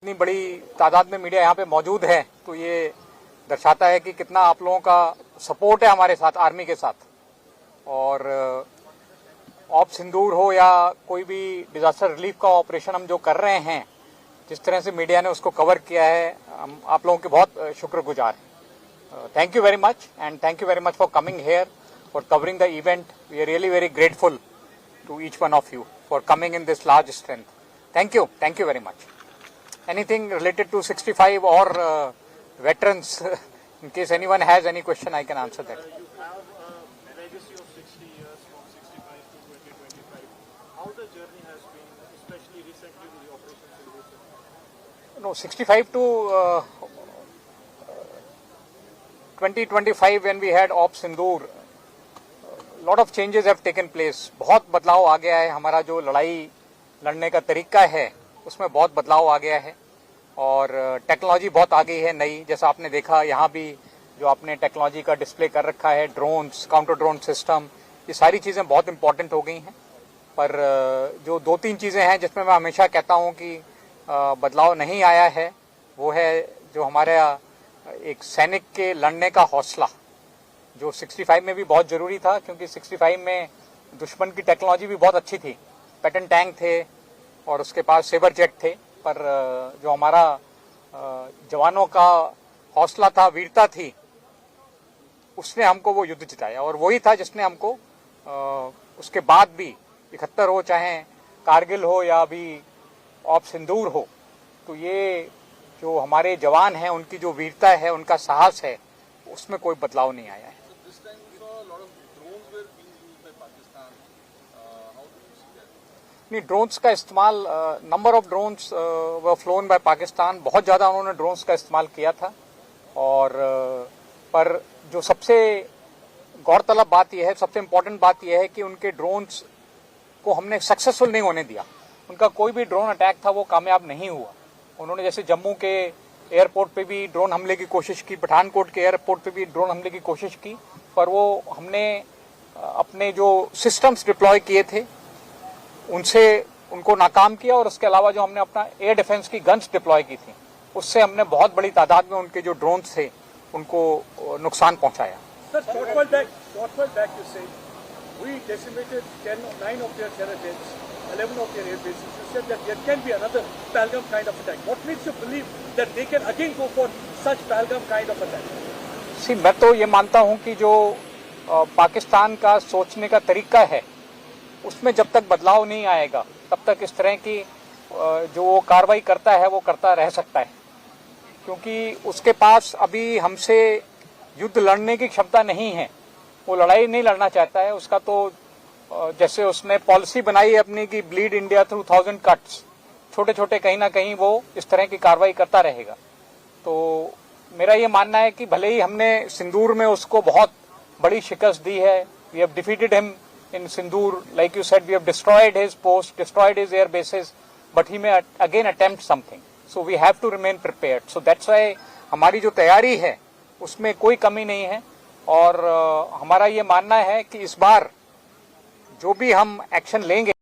इतनी बड़ी तादाद में मीडिया यहाँ पे मौजूद है तो ये दर्शाता है कि कितना आप लोगों का सपोर्ट है हमारे साथ, आर्मी के साथ। और ऑप सिंदूर हो या कोई भी डिजास्टर रिलीफ का ऑपरेशन हम जो कर रहे हैं, जिस तरह से मीडिया ने उसको कवर किया है, हम आप लोगों के बहुत शुक्रगुजार हैं। Thank you very much and thank you very much for coming here, for covering the event. We are really very grateful to each one of you for coming in this large strength. Thank you very much. Anything related to 65 or veterans, in case anyone has any question, I can answer that. You have a legacy of 60 years from 65 to 2025. How the journey has been, especially recently with the operations in Russia? No, 65 to 2025 when we had Op Sindoor, lot of changes have taken place. बहुत बदलाव आ गया है। हमारा जो लड़ाई लड़ने का तरीका है उसमें बहुत बदलाव आ गया है और टेक्नोलॉजी बहुत आ गई है नई। जैसा आपने देखा यहाँ भी जो आपने टेक्नोलॉजी का डिस्प्ले कर रखा है, ड्रोन्स, काउंटर ड्रोन सिस्टम, ये सारी चीज़ें बहुत इंपॉर्टेंट हो गई हैं। पर जो 2-3 चीज़ें हैं जिसमें मैं हमेशा कहता हूँ कि बदलाव नहीं आया है, वो है जो हमारा एक सैनिक के लड़ने का हौसला, जो 65 में भी बहुत जरूरी था, क्योंकि 65 में दुश्मन की टेक्नोलॉजी भी बहुत अच्छी थी। पैटर्न टैंक थे और उसके पास सेबर जेट थे, पर जो हमारा जवानों का हौसला था, वीरता थी, उसने हमको वो युद्ध जिताया। और वही था जिसने हमको उसके बाद भी 71 हो, चाहे कारगिल हो या अभी ऑप सिंदूर हो, तो ये जो हमारे जवान हैं उनकी जो वीरता है, उनका साहस है, उसमें कोई बदलाव नहीं आया है। नहीं, ड्रोन्स का इस्तेमाल, number of drones were flown by Pakistan, बहुत ज़्यादा उन्होंने ड्रोन्स का इस्तेमाल किया था। और पर जो सबसे गौरतलब बात यह है, सबसे इम्पोर्टेंट बात यह है कि उनके ड्रोन्स को हमने सक्सेसफुल नहीं होने दिया। उनका कोई भी ड्रोन अटैक था वो कामयाब नहीं हुआ। उन्होंने जैसे जम्मू के एयरपोर्ट पे भी ड्रोन हमले की कोशिश की, पठानकोट के एयरपोर्ट पे भी ड्रोन हमले की कोशिश की, पर वो हमने अपने जो सिस्टम्स डिप्लॉय किए थे उनसे उनको नाकाम किया। और उसके अलावा जो हमने अपना एयर डिफेंस की गन्स डिप्लॉय की थी, उससे हमने बहुत बड़ी तादाद में उनके जो ड्रोन्स थे उनको नुकसान पहुंचाया। Sir, short while back you said we decimated 9 of their terror jets, 11 of their air bases. You said that there can be another Pahalgam kind of attack. What makes you believe that they can again go for such Pahalgam kind of attack? सी, मैं तो ये मानता हूं कि जो पाकिस्तान का सोचने का तरीका है उसमें जब तक बदलाव नहीं आएगा तब तक इस तरह की जो वो कार्रवाई करता है वो करता रह सकता है, क्योंकि उसके पास अभी हमसे युद्ध लड़ने की क्षमता नहीं है। वो लड़ाई नहीं लड़ना चाहता है। उसका तो जैसे उसने पॉलिसी बनाई है अपनी कि ब्लीड इंडिया थ्रू 1000 कट्स, छोटे छोटे कहीं ना कहीं वो इस तरह की कार्रवाई करता रहेगा। तो मेरा ये मानना है कि भले ही हमने सिंदूर में उसको बहुत बड़ी शिकस्त दी है, we have defeated him in Sindoor, like you said, we have destroyed his post, destroyed his air bases, but he may again attempt something. So we have to remain prepared. So that's why हमारी जो तैयारी है उसमें कोई कमी नहीं है। और हमारा ये मानना है कि इस बार जो भी हम एक्शन लेंगे